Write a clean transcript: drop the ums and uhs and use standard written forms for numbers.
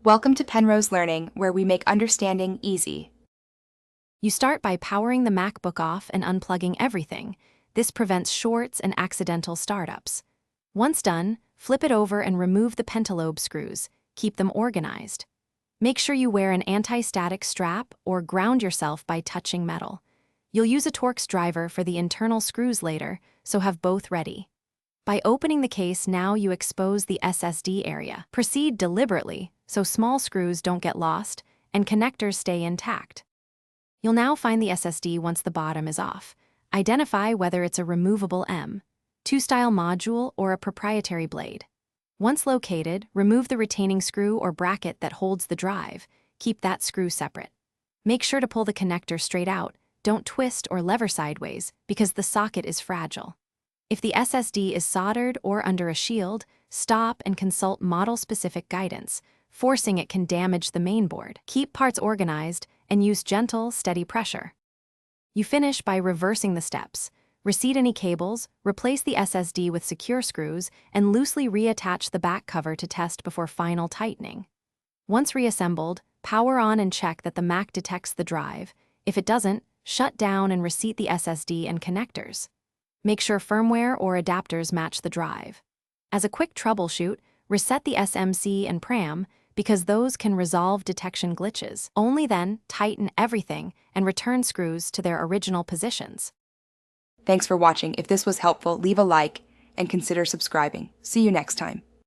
Welcome to Penrose Learning, where we make understanding easy. You start by powering the MacBook off and unplugging everything. This prevents shorts and accidental startups. Once done, flip it over and remove the pentalobe screws. Keep them organized. Make sure you wear an anti-static strap or ground yourself by touching metal. You'll use a Torx driver for the internal screws later, so have both ready. By opening the case now, you expose the SSD area. Proceed deliberately so small screws don't get lost and connectors stay intact. You'll now find the SSD once the bottom is off. Identify whether it's a removable M2 style module or a proprietary blade. Once located, remove the retaining screw or bracket that holds the drive. Keep that screw separate. Make sure to pull the connector straight out. Don't twist or lever sideways because the socket is fragile. If the SSD is soldered or under a shield, stop and consult model-specific guidance. Forcing it can damage the mainboard. Keep parts organized and use gentle, steady pressure. You finish by reversing the steps. Reseat any cables, replace the SSD with secure screws, and loosely reattach the back cover to test before final tightening. Once reassembled, power on and check that the Mac detects the drive. If it doesn't, shut down and reseat the SSD and connectors. Make sure firmware or adapters match the drive. As a quick troubleshoot, reset the SMC and PRAM because those can resolve detection glitches. Only then, tighten everything and return screws to their original positions. Thanks for watching. If this was helpful, leave a like and consider subscribing. See you next time.